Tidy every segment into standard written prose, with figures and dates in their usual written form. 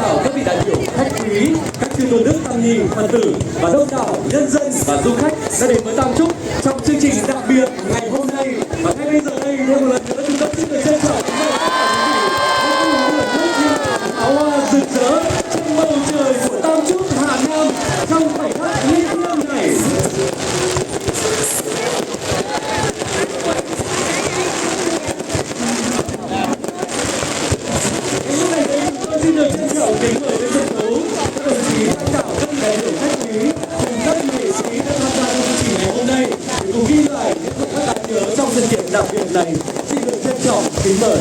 chào các vị đại biểu, khách quý, các chư tôn đức, tăng ni, Phật tử và đông đảo nhân dân và du khách đã đến với Tam Chúc trong chương trình đặc biệt ngày hôm nay. Và ngay bây giờ đây, thêm một lần nữa chúng tôi xin được trân trọng kính mời tất cả quý vị hãy cùng hưởng nước áo hoa rực rỡ trên bầu trời của Tam Chúc Hà Nam trong khoảnh khắc linh thiêng này. Xin được trân trọng kính mời lên sân khấu các đồng chí lãnh đạo, các đại biểu, khách quý cùng các nghệ sĩ đã tham gia trong chương trình ngày hôm nay để cùng ghi lại những khoảnh khắc đáng nhớ trong sự kiện đặc biệt này. Xin được trân trọng kính mời.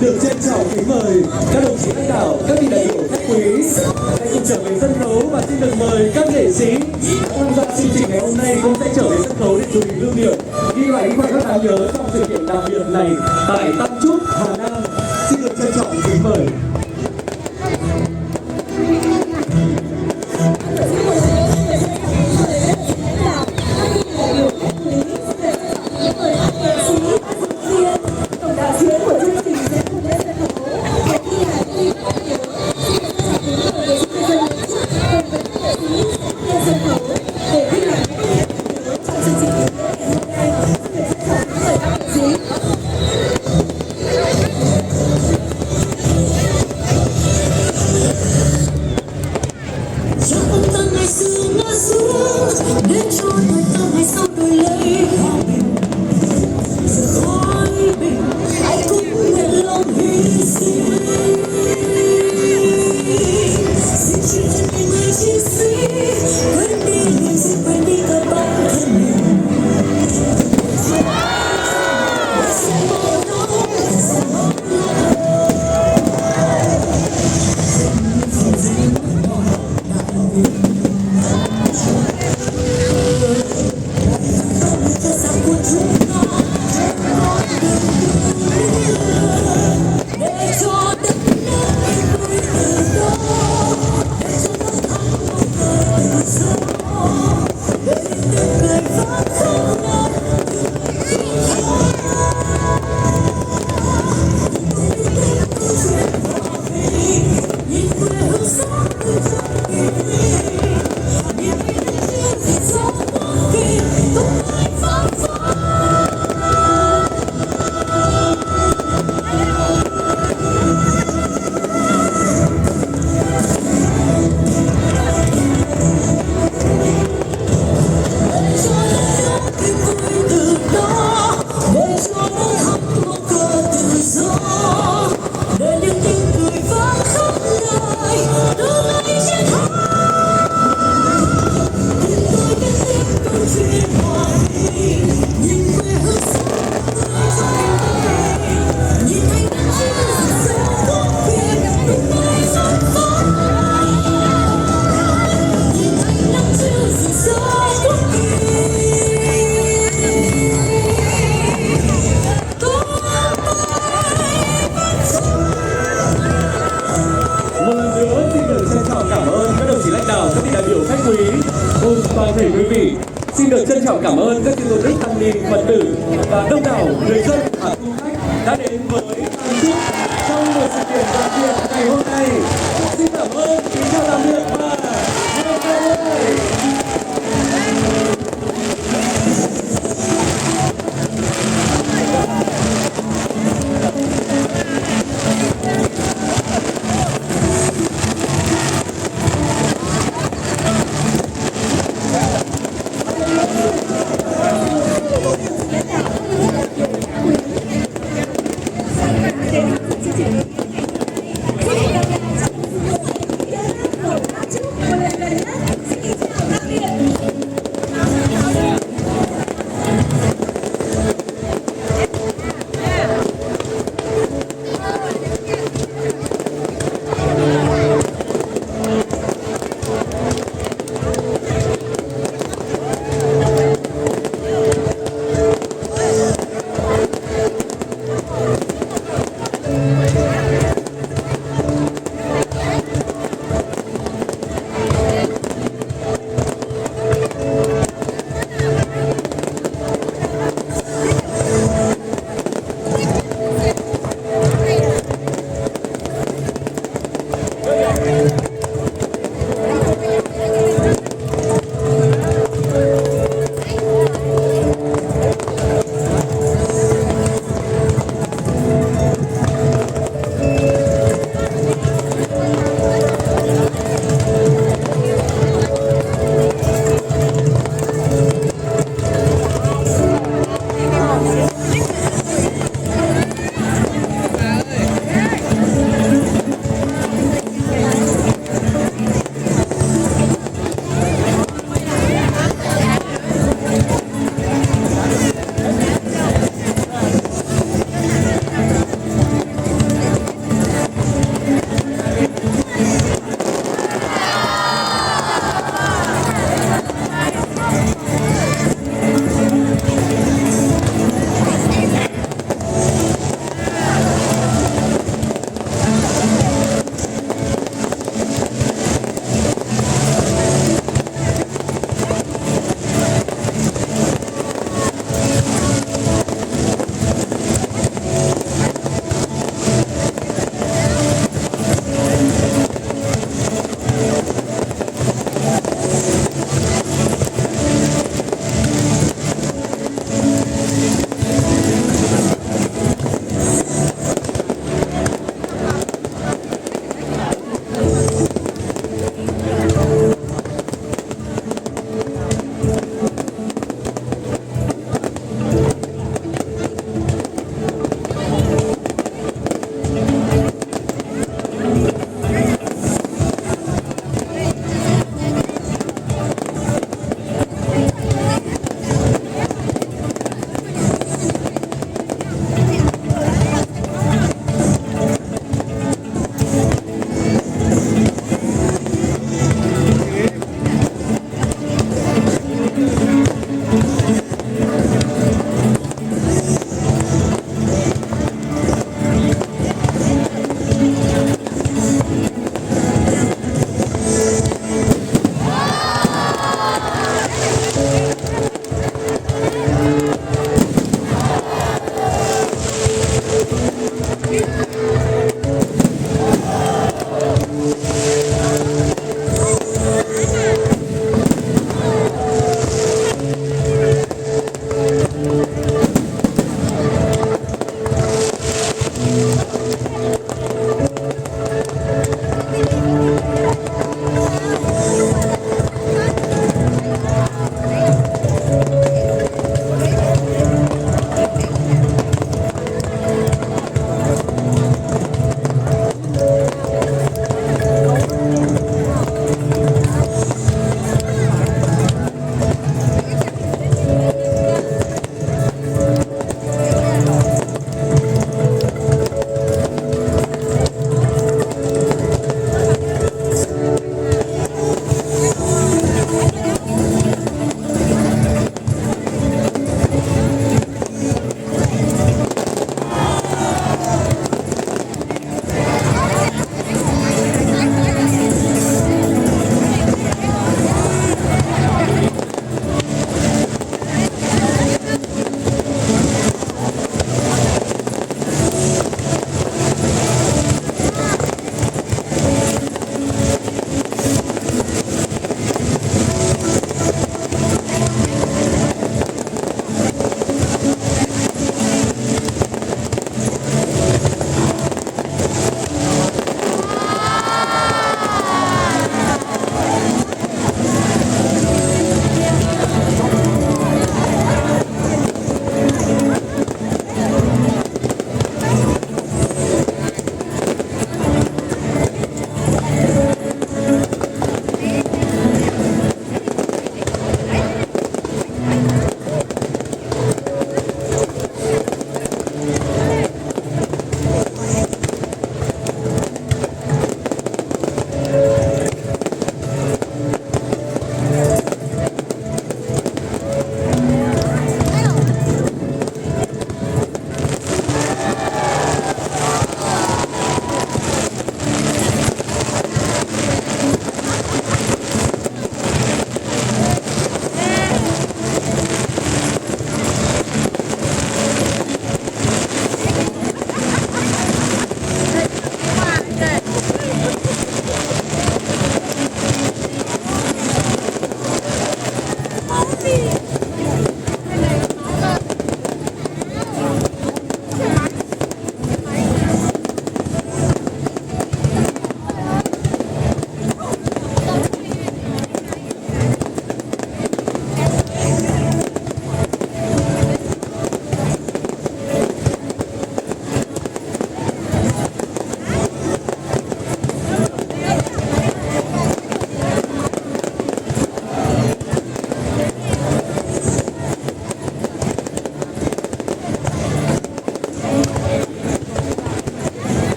Được trân trọng kính mời các đồng chí lãnh đạo, các vị đại biểu, khách quý hãy cùng trở về sân khấu và xin được mời các nghệ sĩ tham gia chương trình ngày hôm nay cũng sẽ trở về sân khấu để chụp hình lưu niệm ghi lại những khoảnh khắc đáng nhớ trong sự kiện đặc biệt này tại Tam Chúc Hà Nam. Xin được trân trọng kính mời. Toàn thể quý vị xin được trân trọng cảm ơn các chư tôn đức, tăng ni, Phật tử và đông đảo người dân và du khách đã đến với Tam Chúc trong một sự kiện đặc biệt ngày hôm nay. Xin cảm ơn, kính chào tạm biệt và